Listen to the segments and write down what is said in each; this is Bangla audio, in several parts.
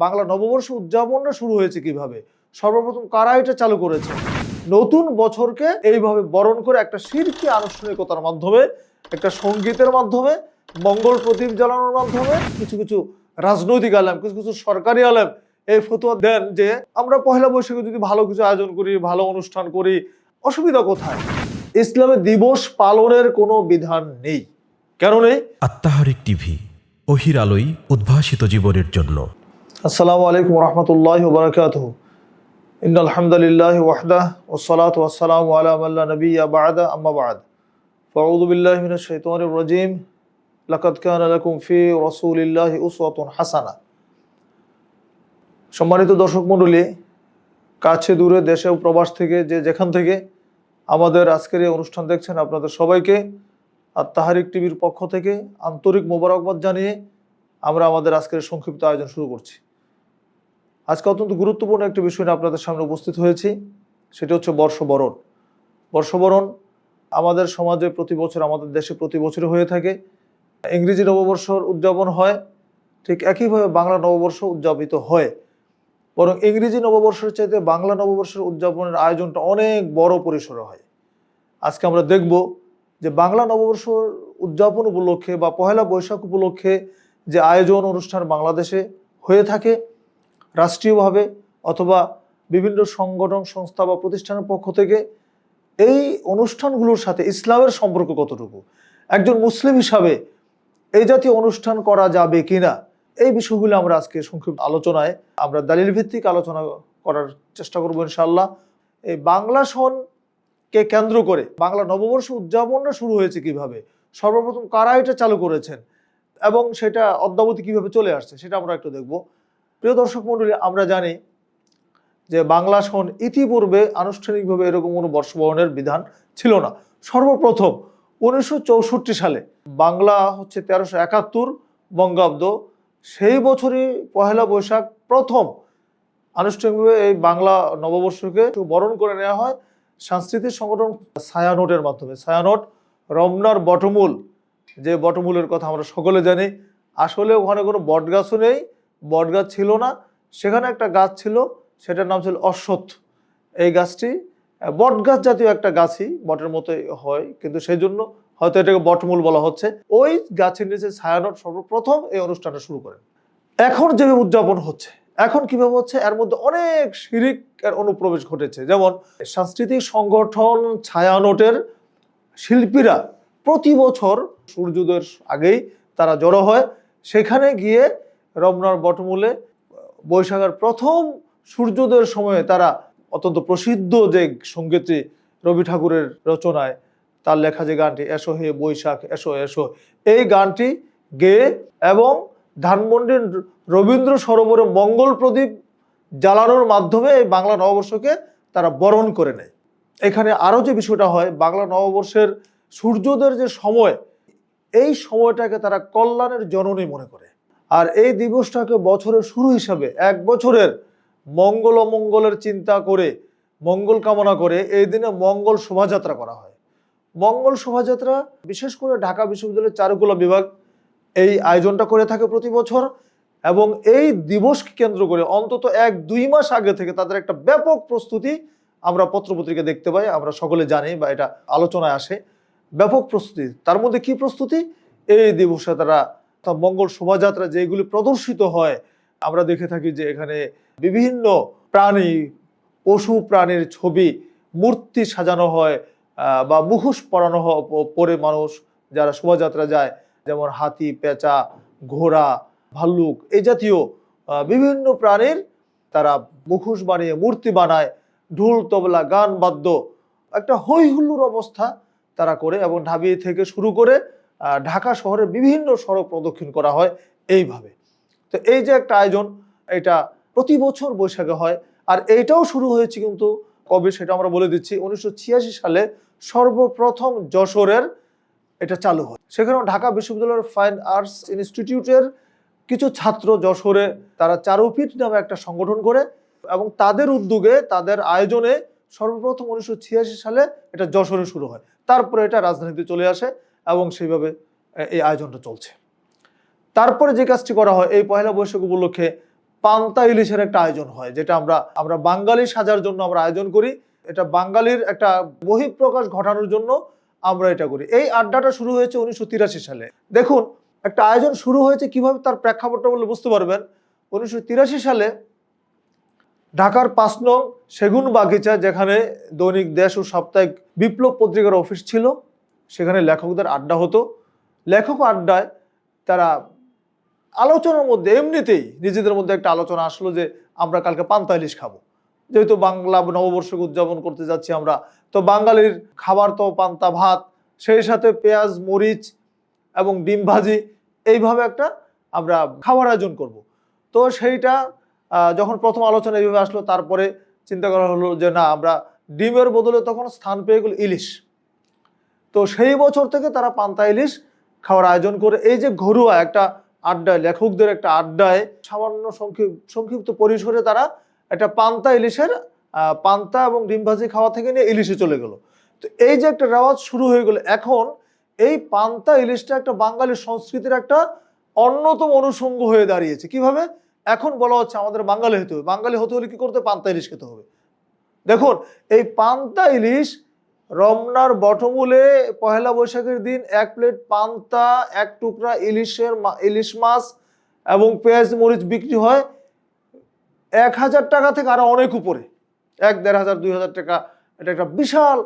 বাংলা নববর্ষ উদযাপনটা শুরু হয়েছে কিভাবে, সর্বপ্রথম কারা এটা চালু করেছে, নতুন বছরকে এইভাবে বরণ করে একটা শিরকি আনুষ্ঠানিকতার মাধ্যমে, একটা সঙ্গীতের মাধ্যমে, মঙ্গল প্রদীপ জ্বালানোর মাধ্যমে কিছু কিছু রাজনৈতিক আলেম, কিছু কিছু সরকারি আলেম এই ফতোয়া দেন যে আমরা পহেলা বৈশাখে যদি ভালো কিছু আয়োজন করি, ভালো অনুষ্ঠান করি, অসুবিধা কোথায়? ইসলামে দিবস পালনের কোনো বিধান নেই। কেন নেই? আত্মাহারিক টিভি, ওহির আলোয় উদ্ভাসিত জীবনের জন্য। আসসালামু আলাইকুম রহমতুল্লাহি ওয়া বারাকাতুহু। ইন্নাল হামদুলিল্লাহি ওয়াহদাহু ওয়াসসালাতু ওয়াসসালামু আলা মান লা নাবিয়্যা বা'দা, আম্মা বা'দ। ফাআউযু বিল্লাহি মিনাশ শাইতানির রাজীম। লাকাদ কানা লাকুম ফি রাসূলিল্লাহি উসওয়াতুন হাসানাহ। সম্মানিত দর্শক মণ্ডলী, কাছে দূরে, দেশে ও প্রবাস থেকে যে যেখান থেকে আমাদের আজকের এই অনুষ্ঠান দেখছেন, আপনাদের সবাইকে আত্মাহারিক টিভির পক্ষ থেকে আন্তরিক মোবারকবাদ জানিয়ে আমরা আমাদের আজকের সংক্ষিপ্ত আয়োজন শুরু করছি। আজকে অত্যন্ত গুরুত্বপূর্ণ একটি বিষয় নিয়ে আপনাদের সামনে উপস্থিত হয়েছি, সেটি হচ্ছে বর্ষবরণ। বর্ষবরণ আমাদের সমাজে প্রতি বছর, আমাদের দেশে প্রতি বছরই হয়ে থাকে। ইংরেজি নববর্ষর উদযাপন হয়, ঠিক একইভাবে বাংলা নববর্ষ উদযাপিত হয়। বরং ইংরেজি নববর্ষের চাইতে বাংলা নববর্ষের উদযাপনের আয়োজনটা অনেক বড় পরিসরে হয়। আজকে আমরা দেখব যে বাংলা নববর্ষ উদযাপন উপলক্ষে বা পহেলা বৈশাখ উপলক্ষে যে আয়োজন অনুষ্ঠান বাংলাদেশে হয়ে থাকে রাষ্ট্রীয়ভাবে অথবা বিভিন্ন সংগঠন, সংস্থা বা প্রতিষ্ঠানের পক্ষ থেকে, এই অনুষ্ঠানগুলোর সাথে ইসলামের সম্পর্ক কতটুকু, একজন মুসলিম হিসাবে এই জাতীয় অনুষ্ঠান করা যাবে কিনা, এই বিষয়গুলো আমরা আজকে সংক্ষিপ্ত আলোচনায় আমরা দলিল ভিত্তিক আলোচনা করার চেষ্টা করবো ইনশাআল্লাহ। এই বাংলা সনকে কেন্দ্র করে বাংলা নববর্ষ উদযাপনটা শুরু হয়েছে কিভাবে, সর্বপ্রথম কারা এটা চালু করেছেন এবং সেটা অদ্যাবধি কিভাবে চলে আসছে, সেটা আমরা একটু দেখব। প্রিয় দর্শক মণ্ডলী, আমরা জানি যে বাংলা সন ইতিপূর্বে আনুষ্ঠানিকভাবে এরকম কোনো বর্ষবরণের বিধান ছিল না। সর্বপ্রথম 1964 সালে, বাংলা হচ্ছে 1371 বঙ্গাব্দ, সেই বছরই পহেলা বৈশাখ প্রথম আনুষ্ঠানিকভাবে এই বাংলা নববর্ষকে বরণ করে নেওয়া হয় সাংস্কৃতিক সংগঠন ছায়ানটের মাধ্যমে। ছায়ানট রমনার বটমূল, যে বটমূলের কথা আমরা সকলে জানি। আসলে ওখানে কোনো বটগাছও নেই, বটগাছ ছিল না, সেখানে একটা গাছ ছিল, সেটার নাম ছিল অশ্বত্থ। এই গাছটি বটগাছ জাতীয় একটা গাছই, বটের মতোই হয়, কিন্তু সেই জন্য হয়তো এটাকে বটমূল বলা হচ্ছে। ওই গাছের নিচে ছায়ানট সর্বপ্রথম এই অনুষ্ঠানটা শুরু করেন। এখন যে উদযাপন হচ্ছে, এখন কিভাবে হচ্ছে, এর মধ্যে অনেক শিরিকের অনুপ্রবেশ ঘটেছে। যেমন সাংস্কৃতিক সংগঠন ছায়ানটের শিল্পীরা প্রতি বছর সূর্যোদয়ের আগেই তারা জড়ো হয়, সেখানে গিয়ে রমনার বটমূলে বৈশাখের প্রথম সূর্যোদয়ের সময়ে তারা অত্যন্ত প্রসিদ্ধ যে সঙ্গীতটি রবি ঠাকুরের রচনায়, তার লেখা যে গানটি এসো হে বৈশাখ এসো এসো, এই গানটি গেয়ে এবং ধানমন্ডির রবীন্দ্র সরোবরে মঙ্গল প্রদীপ জ্বালানোর মাধ্যমে এই বাংলা নববর্ষকে তারা বরণ করে নেয়। এখানে আরও যে বিষয়টা হয়, বাংলা নববর্ষের সূর্যোদয়ের যে সময়, এই সময়টাকে তারা কল্যাণের জননী মনে করে। আর এই দিবসটাকে বছরের শুরু হিসাবে, এক বছরের মঙ্গল অমঙ্গলের চিন্তা করে, মঙ্গল কামনা করে এই দিনে মঙ্গল শোভাযাত্রা করা হয়। মঙ্গল শোভাযাত্রা বিশেষ করে ঢাকা বিশ্ববিদ্যালয়ের চারুকলা বিভাগ এই আয়োজনটা করে থাকে প্রতি বছর, এবং এই দিবসকে কেন্দ্র করে অন্তত 1-2 মাস আগে থেকে তাদের একটা ব্যাপক প্রস্তুতি আমরা পত্রপত্রিকা দেখতে পাই, আমরা সকলে জানি বা এটা আলোচনায় আসে। ব্যাপক প্রস্তুতি, তার মধ্যে কি প্রস্তুতি? এই দিবসে তারা মঙ্গল শোভাযাত্রা যেগুলি প্রদর্শিত হয়, আমরা দেখে থাকি যে এখানে বিভিন্ন প্রাণী, পশু প্রাণীর ছবি, মূর্তি সাজানো হয় বা মুখোশ পরানো পরে মানুষ যারা শোভাযাত্রা যায়, যেমন হাতি, পেঁচা, ঘোড়া, ভাল্লুক, এই জাতীয় বিভিন্ন প্রাণীর তারা মুখোশ বানিয়ে মূর্তি বানায়, ঢোল তবলা গান বাদ্য, একটা হই হুল্লোড় অবস্থা তারা করে, এবং ঢাবি থেকে শুরু করে ঢাকা শহরের বিভিন্ন সড়ক প্রদক্ষিণ করা হয় এইভাবে। তো এই যে একটা আয়োজন, এটা প্রতি বছর বৈশাখে হয়। আর এইটাও শুরু হয়েছে কিন্তু কবে সেটা আমরা বলে দিচ্ছি। 1986 সালে সর্বপ্রথম যশোরের এটা চালু হয়। সেখানেও ঢাকা বিশ্ববিদ্যালয়ের ফাইন আর্টস ইনস্টিটিউটের কিছু ছাত্র যশোরে তারা চারুপীঠ নামে একটা সংগঠন করে, এবং তাদের উদ্যোগে, তাদের আয়োজনে সর্বপ্রথম 1986 সালে এটা যশোরে শুরু হয়। তারপরে এটা রাজধানীতে চলে আসে এবং সেইভাবে এই আয়োজনটা চলছে। তারপরে যে কাজটি করা হয়, এই পহেলা বৈশাখ উপলক্ষে পান্তা ইলিশের একটা আয়োজন হয়, যেটা আমরা বাঙালি সাজার জন্য আমরা আয়োজন করি। এটা বাঙালির একটা বহিঃপ্রকাশ ঘটানোর জন্য আমরা এটা করি। এই আড্ডাটা শুরু হয়েছে 1983 সালে। দেখুন, একটা আয়োজন শুরু হয়েছে কিভাবে, তার প্রেক্ষাপটটা বলে বুঝতে পারবেন। 1983 সালে ঢাকার 5 নং সেগুন বাগিচা, যেখানে দৈনিক দেশ ও সাপ্তাহিক বিপ্লব পত্রিকার অফিস ছিল, সেখানে লেখকদের আড্ডা হতো। লেখক আড্ডায় তারা আলোচনার মধ্যে এমনিতেই নিজেদের মধ্যে একটা আলোচনা আসলো যে আমরা কালকে পান্তা ইলিশ খাবো, যেহেতু বাংলা নববর্ষকে উদযাপন করতে যাচ্ছি আমরা, তো বাঙালির খাবার তো পান্তা ভাত, সেই সাথে পেঁয়াজ মরিচ এবং ডিম ভাজি, এইভাবে একটা আমরা খাবার আয়োজন করব। তো সেইটা যখন প্রথম আলোচনা এইভাবে আসলো, তারপরে চিন্তা করা হলো যে না, আমরা ডিমের বদলে তখন স্থান পেয়ে গেল ইলিশ। তো সেই বছর থেকে তারা পান্তা ইলিশ খাওয়ার আয়োজন করে। এই যে ঘরোয়া একটা আড্ডায়, লেখকদের একটা আড্ডায় সামান্য সংক্ষিপ্ত পরিসরে তারা একটা পান্তা ইলিশের পান্তা এবং ডিম ভাজি খাওয়া থেকে নিয়ে ইলিশে চলে গেল। তো এই যে একটা রেওয়াজ শুরু হয়ে গেল, এখন এই পান্তা ইলিশটা একটা বাঙালি সংস্কৃতির একটা অন্যতম অনুষঙ্গ হয়ে দাঁড়িয়েছে। কিভাবে? এখন বলা হচ্ছে আমাদের বাঙালি হতে হবে। বাঙালি হতে হলে কি করতে? পান্তা ইলিশ খেতে হবে। দেখুন, এই পান্তা ইলিশ রমনার বটমূলে পহেলা বৈশাখের দিন 1 প্লেট পান্তা, 1 টুকরা ইলিশ মাছ এবং পেঁয়াজ মরিচ বিক্রি হয় 1000 টাকা থেকে আরো অনেক উপরে, 1500, 2000 টাকা। এটা একটা বিশাল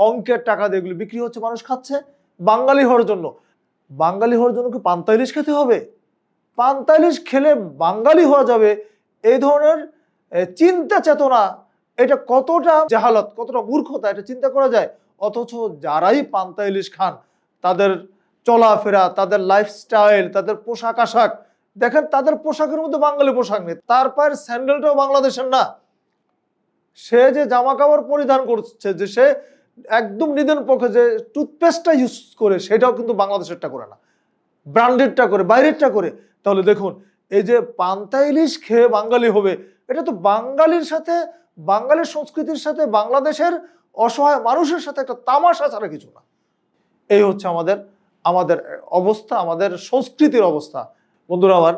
অঙ্কের টাকা দিয়ে এগুলো বিক্রি হচ্ছে, মানুষ খাচ্ছে। বাঙালি হওয়ার জন্য, বাঙালি হওয়ার জন্য কি পান্তা ইলিশ খেতে হবে? পান্তা ইলিশ খেলে বাঙালি হওয়া যাবে, এই ধরনের চিন্তা চেতনা, এটা কতটা জাহালত, কতটা মূর্খতা, এটা চিন্তা করা যায়। অথচ যারাই পান্তা ইলিশ খান, তাদের চলাফেরা, তাদের লাইফস্টাইল, তাদের পোশাক আশাক দেখেন, তাদের পোশাকের মধ্যে বাঙালি পোশাক নেই, তার পায়ের স্যান্ডেলটাও বাংলাদেশের না। সে যে জামা কাপড় পরিধান করছে, যে সে একদম নিদেন পক্ষে যে টুথপেস্টটা ইউজ করে, সেটাও কিন্তু বাংলাদেশেরটা করে না, ব্র্যান্ডেডটা করে, বাইরেরটা করে। তাহলে দেখুন, এই যে পান্তা ইলিশ খেয়ে বাঙালি হবে, এটা তো বাঙালির সাথে, বাঙালির সংস্কৃতির সাথে, বাংলাদেশের অসহায় মানুষের সাথে একটা তামাশা ছাড়া কিছু না। এই হচ্ছে আমাদের অবস্থা, আমাদের সংস্কৃতির অবস্থা। বন্ধুরা আমার,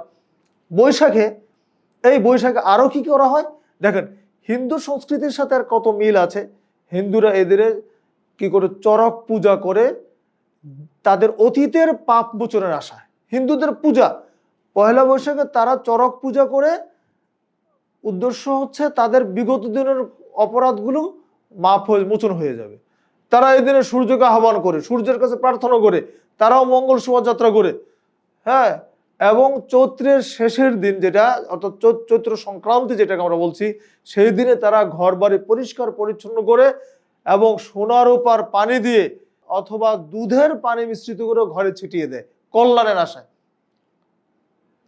এই বৈশাখে আরো কি করা হয় দেখেন। হিন্দু সংস্কৃতির সাথে আর কত মিল আছে। হিন্দুরা এদের কি করে? চড়ক পূজা করে, তাদের অতীতের পাপ মোচনের আশায়। হিন্দুদের পূজা পয়লা বৈশাখে তারা চড়ক পূজা করে, উদ্দেশ্য হচ্ছে তাদের বিগত দিনের অপরাধগুলো মোচন হয়ে যাবে। তারা এই দিনে সূর্যকে আহ্বান করে, সূর্যের কাছে প্রার্থনা করে, তারাও মঙ্গল শোভাযাত্রা করে। হ্যাঁ, এবং চৈত্রের শেষের দিন, যেটা অর্থাৎ চৈত্র সংক্রান্তি যেটাকে আমরা বলছি, সেই দিনে তারা ঘর বাড়ি পরিষ্কার পরিচ্ছন্ন করে এবং সোনা রূপার পানি দিয়ে অথবা দুধের পানি মিশ্রিত করে ঘরে ছিটিয়ে দেয় কল্যাণের আশায়।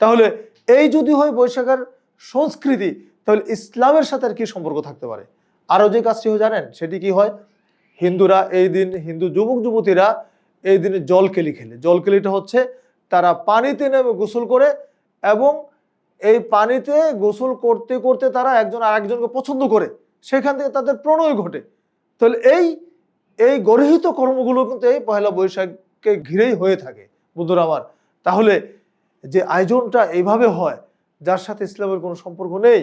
তাহলে এই যদি হয় বৈশাখের সংস্কৃতি, তাহলে ইসলামের সাথে আর কি সম্পর্ক থাকতে পারে? আরো যে কাজটি হয় জানেন, সেটি কি হয়? হিন্দুরা এই দিন, হিন্দু যুবক যুবতীরা এই দিনে জলকেলি খেলে। জলকেলিটা হচ্ছে তারা পানিতে নেমে গোসল করে এবং এই পানিতে গোসল করতে করতে তারা একজন আরেকজনকে পছন্দ করে, সেখান থেকে তাদের প্রণয় ঘটে। তাহলে এই গর্হিত কর্মগুলো কিন্তু এই পহেলা বৈশাখকে ঘিরেই হয়ে থাকে বন্ধুরা আমার। তাহলে যে আয়োজনটা এইভাবে হয়, যার সাথে ইসলামের কোনো সম্পর্ক নেই,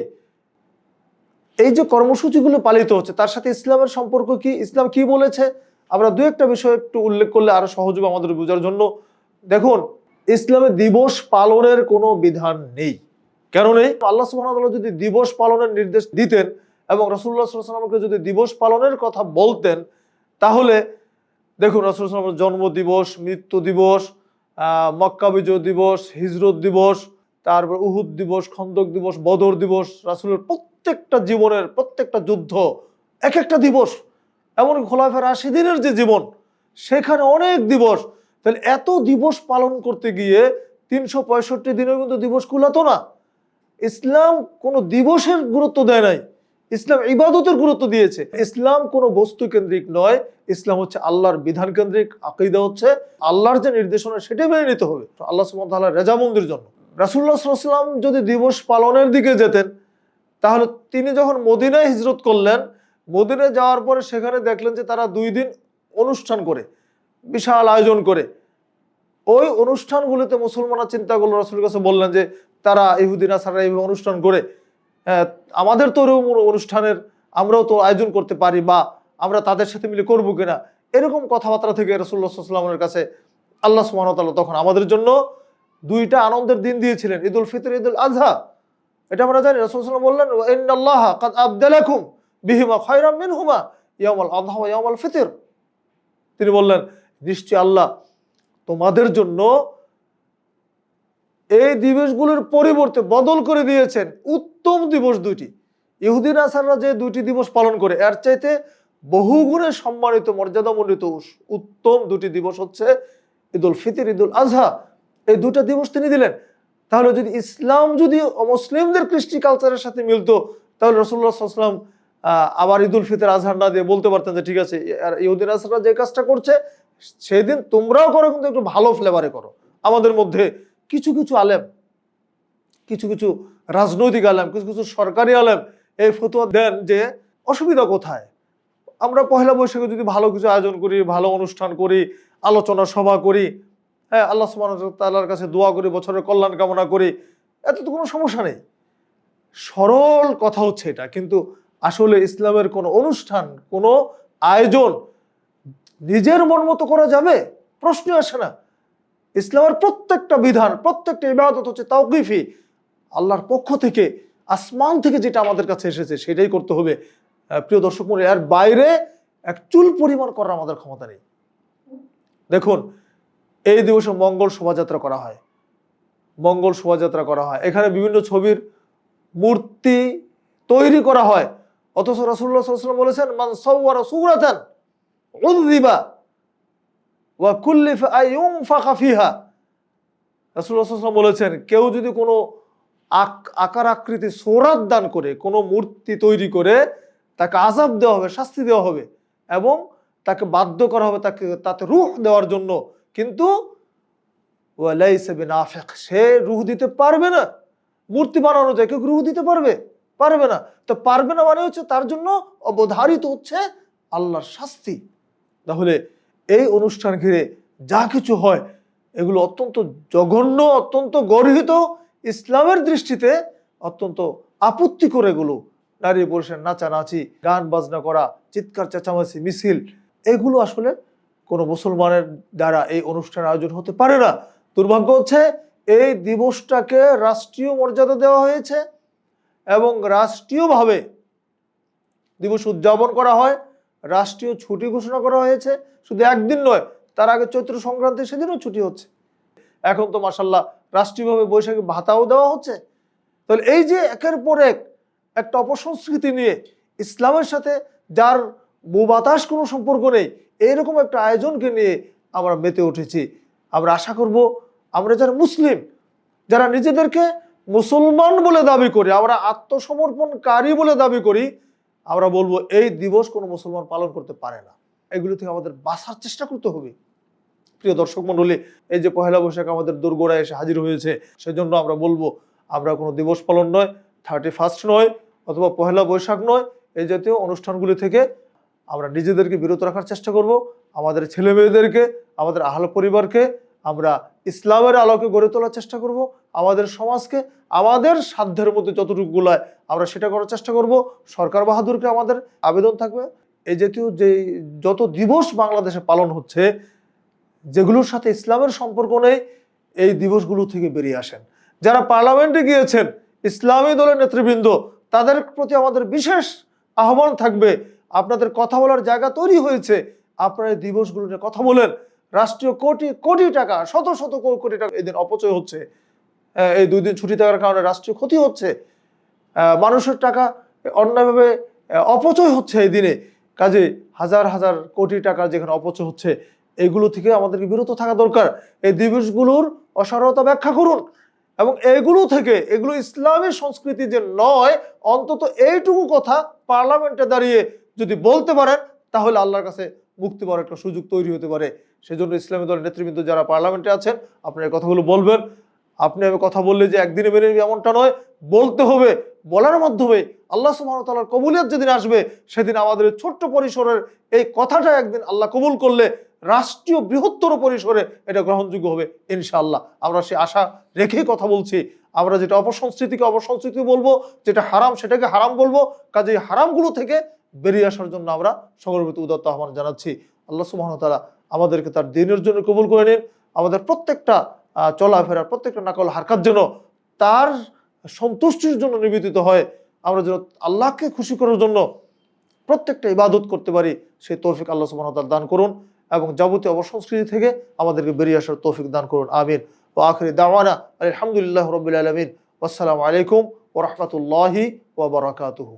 এই যে কর্মসূচিগুলো পালিত হচ্ছে, তার সাথে ইসলামের সম্পর্ক কি? ইসলাম কি বলেছে? আমরা দু একটা বিষয় একটু উল্লেখ করলে আরো সহজ হবে আমাদের বোঝার জন্য। দেখুন, ইসলামে দিবস পালনের কোনো বিধান নেই। কেন নেই? আল্লাহ সুবহানাহু ওয়া তাআলা যদি দিবস পালনের নির্দেশ দিতেন এবং রাসূলুল্লাহ সাল্লাল্লাহু আলাইহি ওয়াসাল্লামকে যদি দিবস পালনের কথা বলতেন, তাহলে দেখুন, রাসূলুল্লাহ সাল্লাল্লাহু আলাইহি ওয়াসাল্লামের জন্ম দিবস, মৃত্যু দিবস, মক্কা বিজয় দিবস, হিজরত দিবস, তারপর উহুদ দিবস, খন্দক দিবস, বদর দিবস, রাসূলের প্রত্যেকটা জীবনের প্রত্যেকটা যুদ্ধ এক একটা দিবস, এমন খোলাফায়ে রাশিদিনের যে জীবন, সেখানে অনেক দিবস। তাহলে এত দিবস পালন করতে গিয়ে 365 দিনেও কিন্তু দিবস কুলাতো না। ইসলাম কোনো দিবসের গুরুত্ব দেয় নাই, ইসলাম ইবাদতের গুরুত্ব দিয়েছে। ইসলাম কোনো বস্তু কেন্দ্রিক নয়, ইসলাম হচ্ছে আল্লাহর বিধান কেন্দ্রিক। আকীদা হচ্ছে আল্লাহর যে নির্দেশনা সেটাই মেনে নিতে হবে আল্লাহ সুবহানাহু ওয়া তাআলার রেজামন্দির জন্য। রাসূলুল্লাহ সাল্লাল্লাহু আলাইহি ওয়াসাল্লাম যদি দিবস পালনের দিকে যেতেন, তাহলে তিনি যখন মদিনায় হিজরত করলেন, মদিনায় যাওয়ার পরে সেখানে দেখলেন যে তারা 2 দিন অনুষ্ঠান করে, বিশাল আয়োজন করে। ওই অনুষ্ঠানগুলিতে মুসলমানরা চিন্তা করলো, রাসূলের কাছে বললেন যে তারা ইহুদি নাসারা এইভাবে অনুষ্ঠান করে, আমাদের তো ওরকম অনুষ্ঠানের আমরাও তো আয়োজন করতে পারি, বা আমরা তাদের সাথে মিলে করবো কিনা, এরকম কথাবার্তা থেকে রাসূলুল্লাহ সাল্লাল্লাহু আলাইহি ওয়াসাল্লামের কাছে আল্লাহ সুবহানাহু ওয়া তাআলা তখন আমাদের জন্য দুইটা আনন্দের দিন দিয়েছিলেন, ঈদুল ফিতর, ঈদুল আযহা। এটা আমরা জানি। রাসূল সাল্লাল্লাহু আলাইহি ওয়াসাল্লাম বললেন, ইন্নাল্লাহা কাদ আবদালাকুম বিহিমা খায়রাম মিনহুমা ইয়াউমাল আযহা ওয়া ইয়াউমাল ফিতর। তিনি বললেন, নিশ্চয় আল্লাহ তোমাদের জন্য এই দিবসগুলোর পরিবর্তে বদল করে দিয়েছেন উত্তম দিবস দুইটি। ইহুদি নাসাররা যে দুইটি দিবস পালন করে, এর চাইতে বহুগুণে সম্মানিত, মর্যাদামণ্ডিত উত্তম দুটি দিবস হচ্ছে ঈদুল ফিতর, ঈদুল আযহা। এই দুটা দিবস তিনি দিলেন। তাহলে যদি ইসলাম যদি মুসলিমদের কৃষ্টি কালচারের সাথে মিলতো, তাহলে রাসূলুল্লাহ সাল্লাল্লাহু আলাইহি ওয়াসাল্লাম আবার ঈদুল ফিতর, আজহার না দিয়ে বলতে পারতেন যে ঠিক আছে, আর ইহুদি নাসাররা যে কাজটা করছে সেদিন তোমরাও করো, কিন্তু একটু ভালো ফ্লেভারে করো। আমাদের মধ্যে কিছু কিছু আলেম, কিছু কিছু রাজনৈতিক আলেম, কিছু কিছু সরকারি আলেম এই ফতোয়া দেন যে অসুবিধা কোথায়, আমরা পহেলা বৈশাখে যদি ভালো কিছু আয়োজন করি, ভালো অনুষ্ঠান করি, আলোচনা সভা করি, হ্যাঁ, আল্লাহ সুবহানাহু ওয়া তাআলার কাছে দোয়া করি, বছরের কল্যাণ কামনা করি, এত তো কোনো সমস্যা নেই। সরল কথা হচ্ছে এটা। কিন্তু আসলে ইসলামের কোনো অনুষ্ঠান, কোনো আয়োজন নিজের মন মতো করা যাবে? প্রশ্ন আসে না। ইসলামের প্রত্যেকটা বিধান, প্রত্যেকটা ইবাদত হচ্ছে তাওকিফি, আল্লাহর পক্ষ থেকে, আসমান থেকে যেটা আমাদের কাছে এসেছে সেটাই করতে হবে। প্রিয় দর্শক মণ্ডলী, এর বাইরে এক চুল পরিমাণ করার আমাদের ক্ষমতা নেই। দেখুন, এই দিবসে মঙ্গল শোভাযাত্রা করা হয়, মঙ্গল শোভাযাত্রা করা হয়, এখানে বিভিন্ন ছবির মূর্তি তৈরি করা হয়। অথচ রাসূলুল্লাহ সাল্লাল্লাহু আলাইহি ওয়াসাল্লাম বলেছেন, মান সাওয়ারা সূরাতান উযিবা ওয়া কুল্লিফা আইয়ুনফাখা ফিহা। রাসূলুল্লাহ সাল্লাল্লাহু আলাইহি ওয়াসাল্লাম বলেছেন, কেউ যদি কোনো আকার আকৃতি সূরাত দান করে, কোনো মূর্তি তৈরি করে, তাকে আযাব দেওয়া হবে, শাস্তি দেওয়া হবে, এবং তাকে বাধ্য করা হবে তাতে রূহ দেওয়ার জন্য। কিন্তু ওয়া লাইসা বিনাফিক, সে রূহ দিতে পারবে না। মূর্তি বানানো যায়, কেউ রূহ দিতে পারবে? পারবে না। তো পারবে না মানে হচ্ছে তার জন্য অবধারিত হচ্ছে আল্লাহর শাস্তি। তাহলে এই অনুষ্ঠান ঘিরে যা কিছু হয় এগুলো অত্যন্ত জঘন্য, অত্যন্ত গর্হিত, ইসলামের দৃষ্টিতে অত্যন্ত আপত্তিকর। এগুলো নারী পুরুষের নাচানাচি, গান বাজনা করা, চিৎকার চেঁচামেচি, মিছিল, এগুলো আসলে কোনো মুসলমানের দ্বারা এই অনুষ্ঠানের আয়োজন হতে পারে না। দুর্ভাগ্য হচ্ছে এই দিবসটাকে রাষ্ট্রীয় মর্যাদা দেওয়া হয়েছে এবং রাষ্ট্রীয়ভাবে দিবস উদযাপন করা হয়, রাষ্ট্রীয় ছুটি ঘোষণা করা হয়েছে। শুধু একদিন নয়, তার আগে চৈত্র সংক্রান্তি, সেদিনও ছুটি হচ্ছে। এখন তো মাশাআল্লাহ রাষ্ট্রীয়ভাবে বৈশাখী ভাতাও দেওয়া হচ্ছে। তাহলে এই যে একের পর এক একটা অপসংস্কৃতি নিয়ে, ইসলামের সাথে যার বাতাস কোনো সম্পর্ক নেই, এইরকম একটা আয়োজনকে নিয়ে আমরা মেতে উঠেছি। আমরা আশা করব আমরা যারা মুসলিম, যারা নিজেদেরকে মুসলমান বলে দাবি করি, আমরা আত্মসমর্পণকারী বলে দাবি করি, আমরা বলবো এই দিবস কোনো মুসলমান পালন করতে পারে না। এগুলো থেকে আমাদের বাঁচার চেষ্টা করতে হবে। প্রিয় দর্শক মণ্ডলী, এই যে পহেলা বৈশাখ আমাদের দোরগোড়ায় এসে হাজির হয়েছে, সেজন্য আমরা বলবো আমরা কোনো দিবস পালন নয়, 31st নয়, অথবা পহেলা বৈশাখ নয়, এই জাতীয় অনুষ্ঠানগুলি থেকে আমরা নিজেদেরকে বিরত রাখার চেষ্টা করব। আমাদের ছেলে মেয়েদেরকে, আমাদের আহলে পরিবারকে আমরা ইসলামের আলোকে গড়ে তোলার চেষ্টা করব। আমাদের সমাজকে আমাদের সাধ্যের মধ্যে যতটুকু গুলায় আমরা সেটা করার চেষ্টা করব। সরকার বাহাদুরকে আমাদের আবেদন থাকবে, এই জাতীয় যে যত দিবস বাংলাদেশে পালন হচ্ছে যেগুলোর সাথে ইসলামের সম্পর্ক নেই, এই দিবসগুলো থেকে বেরিয়ে আসেন। যারা পার্লামেন্টে গিয়েছেন, ইসলামী দলের নেতৃবৃন্দ, তাদের প্রতি আমাদের বিশেষ আহ্বান থাকবে, আপনাদের কথা বলার জায়গা তৈরি হয়েছে, আপনারা এই দিবসগুলো নিয়ে কথা বলেন। রাষ্ট্রীয় কোটি কোটি টাকা, শত শত কোটি টাকা এদিন অপচয় হচ্ছে। এই 2 দিন ছুটি থাকার কারণে রাষ্ট্রীয় ক্ষতি হচ্ছে, মানুষের টাকা অন্যায়ভাবে অপচয় হচ্ছে এই দিনে। কাজে হাজার হাজার কোটি টাকা যেখানে অপচয় হচ্ছে, এগুলো থেকে আমাদেরকে বিরত থাকা দরকার। এই দিবসগুলোর অসারতা ব্যাখ্যা করুন, এবং এগুলো থেকে, এগুলো ইসলামী সংস্কৃতি যে নয়, অন্তত এইটুকু কথা পার্লামেন্টে দাঁড়িয়ে যদি বলতে পারেন, তাহলে আল্লাহর কাছে মুক্তি পাওয়ার একটা সুযোগ তৈরি হতে পারে। সেজন্য ইসলামী দলের নেতৃবৃন্দ যারা পার্লামেন্টে আছেন, আপনার কথাগুলো বলবেন। আপনি আমি কথা বললে যে একদিনে মেনে নিবি এমনটা নয়, বলতে হবে। বলার মাধ্যমে আল্লাহ সুবহানাহু ওয়া তাআলার কবুলিয়ত যেদিন আসবে, সেদিন আমাদের ছোট্ট পরিসরের এই কথাটা একদিন আল্লাহ কবুল করলে রাষ্ট্রীয় বৃহত্তর পরিসরে এটা গ্রহণযোগ্য হবে ইনশাআল্লাহ। আমরা সে আশা রেখেই কথা বলছি। আমরা যেটা অপসংস্কৃতিকে অপসংস্কৃতি বলবো, যেটা হারাম সেটাকে হারাম বলবো। কাজে এই হারামগুলো থেকে বেরিয়ে আসার জন্য আমরা সকলের প্রতি উদাত্ত আহ্বান জানাচ্ছি। আল্লাহ সুবহানাহু ওয়া তাআলা আমাদেরকে তার দ্বীনের জন্য কবুল করে নিন। আমাদের প্রত্যেকটা চলাফেরা, প্রত্যেকটা নাকল হারকাত যেন তার সন্তুষ্টির জন্য নিবেদিত হয়। আমরা যেন আল্লাহকে খুশি করার জন্য প্রত্যেকটা ইবাদত করতে পারি, সেই তৌফিক আল্লাহ সুবহানাহু ওয়া তাআলা দান করুন এবং যাবতীয় অপসংস্কৃতি থেকে আমাদেরকে বেরিয়ে আসার তৌফিক দান করুন। আমিন। ওয়া আখিরি দাওয়ানা আলহামদুলিল্লাহি রাব্বিল আলামিন। ওয়াসসালামু আলাইকুম ওয়া রাহমাতুল্লাহি ওয়া বারাকাতুহু।